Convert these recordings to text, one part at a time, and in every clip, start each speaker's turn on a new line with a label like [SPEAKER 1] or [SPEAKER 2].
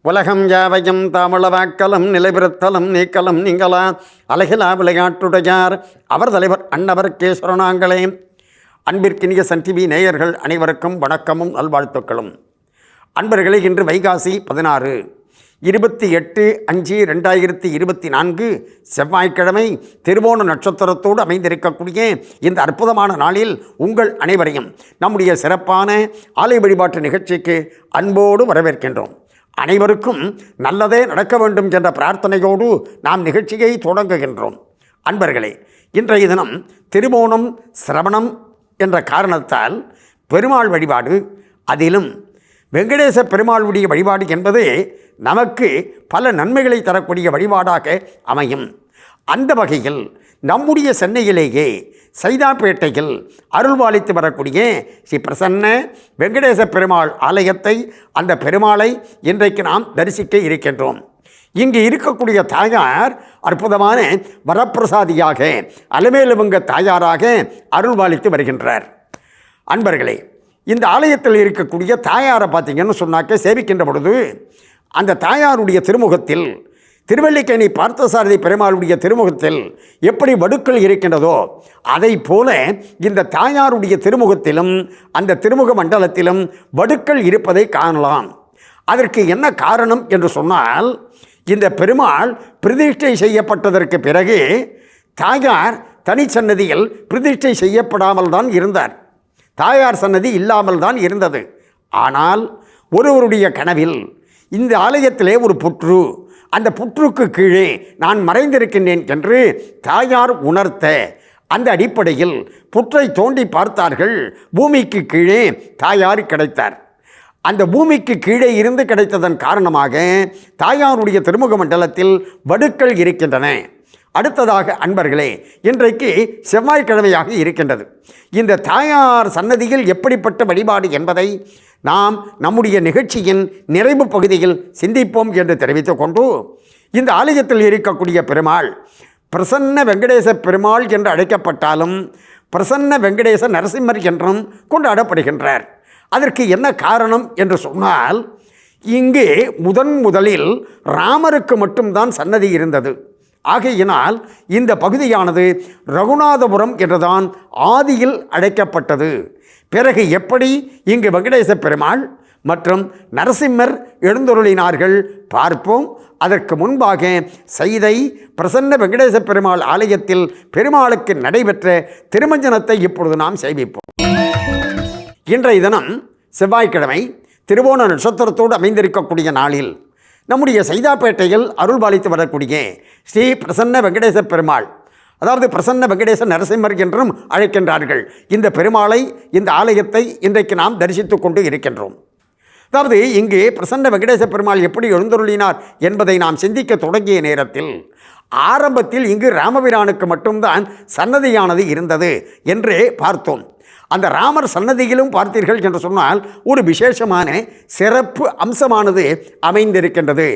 [SPEAKER 1] உலகம் யாவையும் தாமளவாக்கலம் நிலைபிறுத்தலம் நீக்கலம் நீங்களா அழகிலா விளையாட்டுடையார் அவர் தலைவர் அன்னவர் கேஸ்வரனாங்களே. அன்பிற்கினிய சன் டிவி நேயர்கள் அனைவருக்கும் வணக்கமும் நல்வாழ்த்துக்களும். அன்பர்களே, இன்று வைகாசி 16 28/5/2024 செவ்வாய்க்கிழமை திருவோண நட்சத்திரத்தோடு அமைந்திருக்கக்கூடிய இந்த அற்புதமான நாளில் உங்கள் அனைவரையும் நம்முடைய சிறப்பான ஆலய வழிபாட்டு நிகழ்ச்சிக்கு அன்போடு வரவேற்கின்றோம். அனைவருக்கும் நல்லதே நடக்க வேண்டும் என்ற பிரார்த்தனையோடு நாம் நிகழ்ச்சியை தொடங்குகின்றோம். அன்பர்களே, இன்றைய தினம் திருவோணம் சிரவணம் என்ற காரணத்தால் பெருமாள் வழிபாடு, அதிலும் வெங்கடேச பெருமாளுடைய வழிபாடு என்பது நமக்கு பல நன்மைகளை தரக்கூடிய வழிபாடாக அமையும். அந்த வகையில் நம்முடைய சென்னையிலேயே சைதாப்பேட்டையில் அருள்பாலித்து வரக்கூடிய ஸ்ரீ பிரசன்ன வெங்கடேச பெருமாள் ஆலயத்தை, அந்த பெருமாளை இன்றைக்கு நாம் தரிசிக்க இருக்கின்றோம். இங்கு இருக்கக்கூடிய தாயார் அற்புதமான வரப்பிரசாதியாக அலமேலுமங்க தாயாராக அருள்பாலித்து வருகின்றார். அன்பர்களே, இந்த ஆலயத்தில் இருக்கக்கூடிய தாயாரை பார்த்தீங்கன்னு சொன்னாக்க சேவிக்கின்ற பொழுது அந்த தாயாருடைய திருமுகத்தில், திருவல்லிக்கேணி பார்த்தசாரதி பெருமாளுடைய திருமுகத்தில் எப்படி வடுக்கள் இருக்கின்றதோ அதை போல இந்த தாயாருடைய திருமுகத்திலும் அந்த திருமுக மண்டலத்திலும் வடுக்கள் இருப்பதை காணலாம். அதற்கு என்ன காரணம் என்று சொன்னால், இந்த பெருமாள் பிரதிஷ்டை செய்யப்பட்டதற்கு பிறகு தாயார் தனிச்சன்னதியில் பிரதிஷ்டை செய்யப்படாமல் தான் இருந்தார். தாயார் சன்னதி இல்லாமல் தான் இருந்தது. ஆனால் ஒருவருடைய கனவில் இந்த ஆலயத்திலே ஒரு புற்று, அந்த புற்றுக்கு கீழே நான் மறைந்திருக்கின்றேன் என்று தாயார் உணர்த்த, அந்த அடிப்படையில் புற்றை தோண்டி பார்த்தார்கள். பூமிக்கு கீழே தாயார் கிடைத்தார். அந்த பூமிக்கு கீழே இருந்து கிடைத்ததன் காரணமாக தாயாருடைய திருமுக மண்டலத்தில் வடுக்கள் இருக்கின்றன. அடுத்ததாக அன்பர்களே, இன்றைக்கு செவ்வாய்க்கிழமையாக இருக்கின்றது. இந்த தாயார் சன்னதியில் எப்படிப்பட்ட வழிபாடு என்பதை நாம் நம்முடைய நிகழ்ச்சியின் நிறைவு பகுதியில் சிந்திப்போம் என்று தெரிவித்துக் கொண்டு, இந்த ஆலயத்தில் இருக்கக்கூடிய பெருமாள் பிரசன்ன வெங்கடேச பெருமாள் என்று அழைக்கப்பட்டாலும் பிரசன்ன வெங்கடேச நரசிம்மர் என்றும் கொண்டாடப்படுகின்றார். அதற்கு என்ன காரணம் என்று சொன்னால், இங்கே முதலில் ராமருக்கு மட்டும்தான் சன்னதி இருந்தது. ஆகையினால் இந்த பகுதியானது ரகுநாதபுரம் என்றுதான் ஆதியில் அழைக்கப்பட்டது. பிறகு எப்படி இங்கு வெங்கடேச பெருமாள் மற்றும் நரசிம்மர் எழுந்தருளினார்கள் பார்ப்போம். அதற்கு முன்பாக சைதை பிரசன்ன வெங்கடேச பெருமாள் ஆலயத்தில் பெருமாளுக்கு நடைபெற்ற திருமஞ்சனத்தை இப்பொழுது நாம் சேவிப்போம். இன்றைய தினம் செவ்வாய்க்கிழமை திருவோண நட்சத்திரத்தோடு அமைந்திருக்கக்கூடிய நாளில் நம்முடைய சைதாப்பேட்டையில் அருள்பாலித்து வரக்கூடிய ஸ்ரீ பிரசன்ன வெங்கடேச பெருமாள், அதாவது பிரசன்ன வெங்கடேச நரசிம்மர் என்றும் அழைக்கின்றார்கள், இந்த பெருமாளை, இந்த ஆலயத்தை இன்றைக்கு நாம் தரிசித்து கொண்டு இருக்கின்றோம். அதாவது இங்கே பிரசன்ன வெங்கடேச பெருமாள் எப்படி எழுந்தருளினார் என்பதை நாம் சிந்திக்க தொடங்கிய நேரத்தில் ஆரம்பத்தில் இங்கு ராமபிரானுக்கு மட்டும்தான் சன்னதியானது இருந்தது என்றே பார்த்தோம். அந்த ராமர் சன்னதியிலும் பார்த்தீர்கள் என்று சொன்னால் ஒரு விசேஷமான சிறப்பு அம்சமானது அமைந்திருக்கின்றது.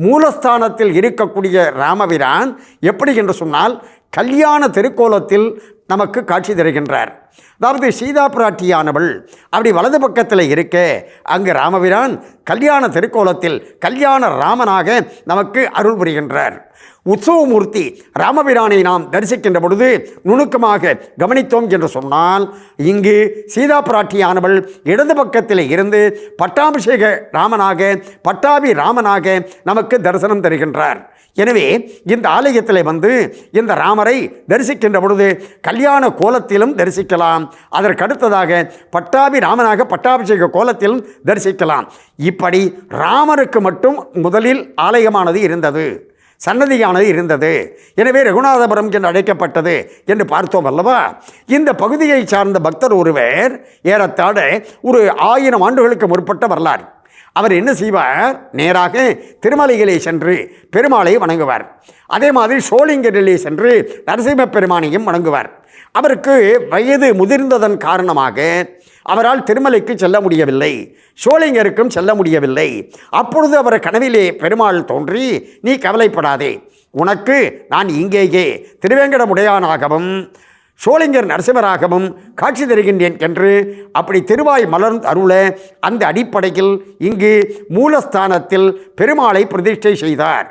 [SPEAKER 1] மூலஸ்தானத்தில் இருக்கக்கூடிய ராமபிரான் எப்படி என்று சொன்னால் கல்யாண திருக்கோலத்தில் நமக்கு காட்சி தருகின்றார். அதாவது சீதா பிராட்டியானவள் அப்படி வலது பக்கத்தில் இருக்க, அங்கு ராமபிரான் கல்யாண திருக்கோலத்தில் கல்யாண ராமனாக நமக்கு அருள் புரிகின்றார். உற்சவமூர்த்தி ராமபிரானை நாம் தரிசிக்கின்ற பொழுது நுணுக்கமாக கவனித்தோம் என்று சொன்னால், இங்கு சீதா பிராட்டியானவள் இடது பக்கத்தில் இருந்து பட்டாபிஷேக ராமனாக, பட்டாபி ராமனாக நமக்கு தரிசனம் தருகின்றார். எனவே இந்த ஆலயத்தில் வந்து இந்த ராமரை தரிசிக்கின்ற பொழுது கல்யாண கோலத்திலும் தரிசிக்கலாம், அதற்கடுத்ததாக பட்டாபி ராமனாக பட்டாபிஷேக கோலத்திலும் தரிசிக்கலாம். இப்படி ராமருக்கு மட்டும் முதலில் ஆலயமானது இருந்தது, சன்னதியானது இருந்தது. எனவே ரகுநாதபுரம் என்று அழைக்கப்பட்டது என்று பார்த்தோம் அல்லவா. இந்த பகுதியை சார்ந்த பக்தர் ஒருவர் ஏறத்தாழ ஒரு 1000 ஆண்டுகளுக்கு முற்பட்ட வரலாறு. அவர் என்ன செய்வார், நேராக திருமலையிலே சென்று பெருமாளை வணங்குவார். அதே மாதிரி சோளிங்கரிலே சென்று நரசிம்ம பெருமானையும் வணங்குவார். அவருக்கு வயது முதிர்ந்ததன் காரணமாக அவரால் திருமலைக்கு செல்ல முடியவில்லை, சோளிங்கருக்கும் செல்ல முடியவில்லை. அப்பொழுது அவர் கனவிலே பெருமாள் தோன்றி, நீ கவலைப்படாதே, உனக்கு நான் இங்கேயே திருவேங்கடமுடையானாகவும் சோளிங்கர் நரசிம்மராகவும் காட்சி தருகின்றேன் என்று அப்படி திருவாய் மலர்ந்து அருள அந்த அடிப்படையில் இங்கு மூலஸ்தானத்தில் பெருமாளை பிரதிஷ்டை செய்தார்.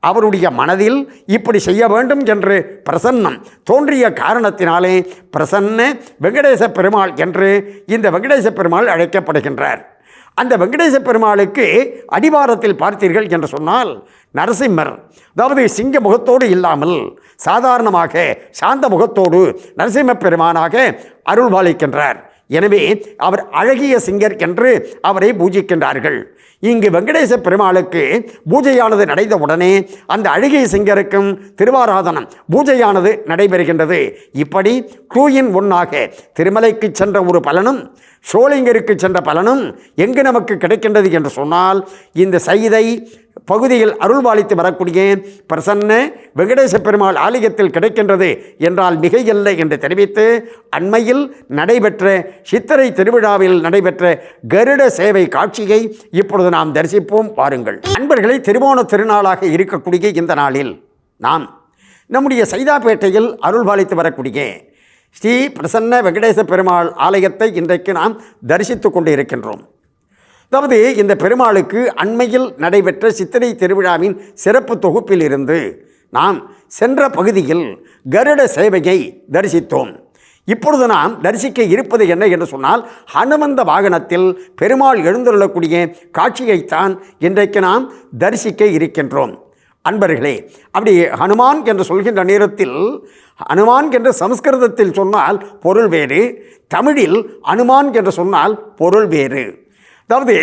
[SPEAKER 1] அவருடைய மனதில் இப்படி செய்ய வேண்டும் என்று பிரசன்னம் தோன்றிய காரணத்தினாலே பிரசன்ன வெங்கடேச பெருமாள் என்று இந்த வெங்கடேச பெருமாள் அழைக்கப்படுகின்றார். அந்த வெங்கடேச பெருமாளுக்கு அடிவாரத்தில் பார்த்தீர்கள் என்று சொன்னால் நரசிம்மர், அதாவது சிங்க முகத்தோடு இல்லாமல் சாதாரணமாக சாந்த முகத்தோடு நரசிம்ம பெருமானாக அருள்பாலிக்கின்றார். எனவே அவர் அழகிய சிங்கர் என்று அவரை பூஜிக்கின்றார்கள். இங்கு வெங்கடேச பெருமாளுக்கு பூஜையானது நடைந்தவுடனே அந்த அழகிய சிங்கருக்கும் திருவாராதனம் பூஜையானது நடைபெறுகின்றது. இப்படி டூயின் ஒன்னாக திருமலைக்கு சென்ற ஒரு பலனும் சோளிங்கருக்கு சென்ற பலனும் எங்கு நமக்கு கிடைக்கின்றது என்று சொன்னால் இந்த சைதை பகுதியில் அருள்பாலித்து வரக்கூடிய பிரசன்ன வெங்கடேச பெருமாள் ஆலயத்தில் கிடைக்கின்றது என்றால் மிகையில்லை என்று தெரிவித்து, அண்மையில் நடைபெற்ற சித்திரை திருவிழாவில் நடைபெற்ற கருட சேவை காட்சியை இப்பொழுது நாம் தரிசிப்போம். பாருங்கள் அன்பர்களை, திருவோண திருநாளாக இருக்கக்கூடிய இந்த நாளில் நாம் நம்முடைய சைதாப்பேட்டையில் அருள்பாலித்து வரக்கூடிய ஸ்ரீ பிரசன்ன வெங்கடேச பெருமாள் ஆலயத்தை இன்றைக்கு நாம் தரிசித்து கொண்டு இருக்கின்றோம். அதாவது இந்த பெருமாளுக்கு அண்மையில் நடைபெற்ற சித்திரை திருவிழாவின் சிறப்பு தொகுப்பில் இருந்து நாம் சென்ற பகுதியில் கருட சேவையை தரிசித்தோம். இப்பொழுது நாம் தரிசிக்க இருப்பது என்ன என்று சொன்னால் ஹனுமந்த வாகனத்தில் பெருமாள் எழுந்துள்ளக்கூடிய காட்சியைத்தான் இன்றைக்கு நாம் தரிசிக்க இருக்கின்றோம். அன்பர்களே, அப்படி ஹனுமான் என்று சொல்கின்ற நேரத்தில் ஹனுமான் என்று சமஸ்கிருதத்தில் சொன்னால் பொருள் வேறு, தமிழில் அனுமான் என்று சொன்னால் பொருள் வேறு. அதாவது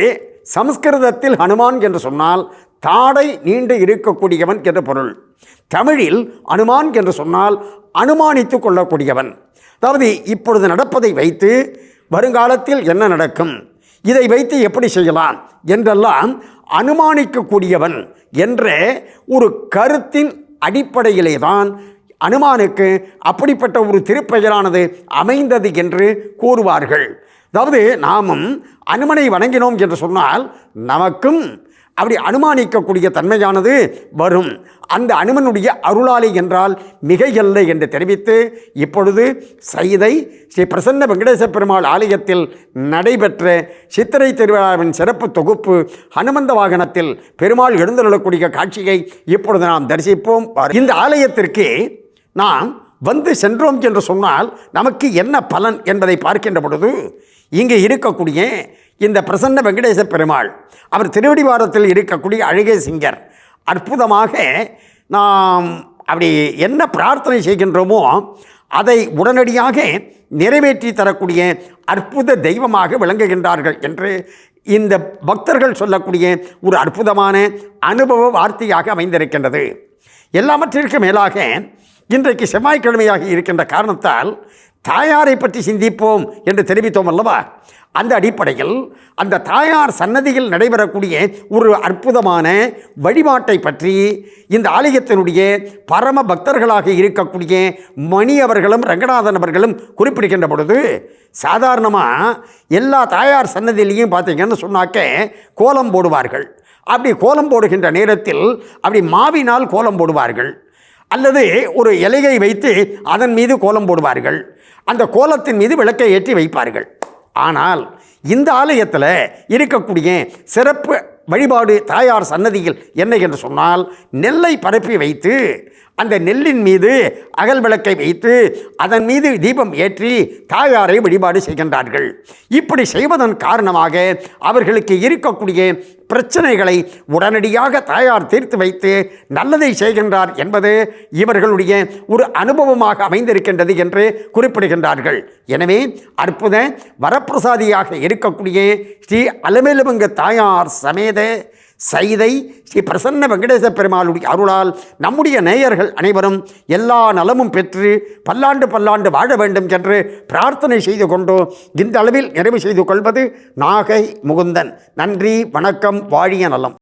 [SPEAKER 1] சமஸ்கிருதத்தில் ஹனுமான் என்று சொன்னால் தாடை நீண்டு இருக்கக்கூடியவன் என்ற பொருள். தமிழில் அனுமான் என்று சொன்னால் அனுமானித்து கொள்ளக்கூடியவன். அதாவது இப்பொழுது நடப்பதை வைத்து வருங்காலத்தில் என்ன நடக்கும், இதை வைத்து எப்படி செய்யலாம் என்றெல்லாம் அனுமானிக்கக்கூடியவன் என்ற ஒரு கருத்தின் அடிப்படையிலே தான் அனுமானுக்கு அப்படிப்பட்ட ஒரு திருப்பெயரானது அமைந்தது என்று கூறுவார்கள். அதாவது நாமும் அனுமனை வணங்கினோம் என்று சொன்னால் நமக்கும் அப்படி அனுமானிக்கக்கூடிய தன்மையானது வரும். அந்த அனுமனுடைய அருளாளி என்றால் மிகையல்ல என்று தெரிவித்து, இப்பொழுது சைதை ஸ்ரீ பிரசன்ன வெங்கடேச பெருமாள் ஆலயத்தில் நடைபெற்ற சித்திரை திருவிழாவின் சிறப்பு தொகுப்பு ஹனுமந்த வாகனத்தில் பெருமாள் எழுந்தருளக்கூடிய காட்சியை இப்பொழுது நாம் தரிசிப்போம். இந்த ஆலயத்திற்கு நாம் வந்து சென்றோம் என்று சொன்னால் நமக்கு என்ன பலன் என்பதை பார்க்கின்ற பொழுது, இங்கே இருக்கக்கூடிய இந்த பிரசன்ன வெங்கடேச பெருமாள் அவர் திருவடிவாரத்தில் இருக்கக்கூடிய அழகிய சிங்கர் அற்புதமாக நாம் அப்படி என்ன பிரார்த்தனை செய்கின்றோமோ அதை உடனடியாக நிறைவேற்றி தரக்கூடிய அற்புத தெய்வமாக விளங்குகின்றார்கள் என்று இந்த பக்தர்கள் சொல்லக்கூடிய ஒரு அற்புதமான அனுபவ வார்த்தையாக அமைந்திருக்கின்றது. எல்லாவற்றிற்கு மேலாக இன்றைக்கு செவ்வாய்க்கிழமையாக இருக்கின்ற காரணத்தால் தாயாரை பற்றி சிந்திப்போம் என்று தெரிவித்தோம் அல்லவா? அந்த அடிப்படையில் அந்த தாயார் சன்னதியில் நடைபெறக்கூடிய ஒரு அற்புதமான வழிபாட்டை பற்றி இந்த ஆலயத்தினுடைய பரம பக்தர்களாக இருக்கக்கூடிய மணி அவர்களும் ரங்கநாதன் அவர்களும் குறிப்பிடுகின்ற பொழுது, சாதாரணமாக எல்லா தாயார் சன்னதியிலையும் பார்த்தீங்கன்னு சொன்னாக்க கோலம் போடுவார்கள். அப்படி கோலம் போடுகின்ற நேரத்தில் அப்படி மாவினால் கோலம் போடுவார்கள், அல்லது ஒரு இலையை வைத்து அதன் மீது கோலம் போடுவார்கள், அந்த கோலத்தின் மீது விளக்கை ஏற்றி வைப்பார்கள். ஆனால் இந்த ஆலயத்தில் இருக்கக்கூடிய சிறப்பு வழிபாடு தாயார் சன்னதியில் என்ன என்று சொன்னால், நெல்லை பரப்பி வைத்து அந்த நெல்லின் மீது அகல் விளக்கை வைத்து அதன் மீது தீபம் ஏற்றி தாயாரை வழிபாடு செய்கின்றார்கள். இப்படி செய்வதன் காரணமாக அவர்களுக்கு இருக்கக்கூடிய பிரச்சனைகளை உடனடியாக தாயார் தீர்த்து வைத்து நல்லதை செய்கின்றார் என்பது இவர்களுடைய ஒரு அனுபவமாக அமைந்திருக்கின்றது என்று குறிப்பிடுகின்றார்கள். எனவே அற்புத வரப்பிரசாதியாக இருக்கக்கூடிய ஸ்ரீ அலமேலுமங்க தாயார் சமேத சைதை ஸ்ரீ பிரசன்ன வெங்கடேச பெருமாளுடைய அருளால் நம்முடைய நேயர்கள் அனைவரும் எல்லா நலமும் பெற்று பல்லாண்டு பல்லாண்டு வாழ வேண்டும் என்று பிரார்த்தனை செய்து கொண்டு இந்த அளவில் நிறைவு செய்து கொள்வது நாகை முகுந்தன். நன்றி, வணக்கம், வாழிய நலம்.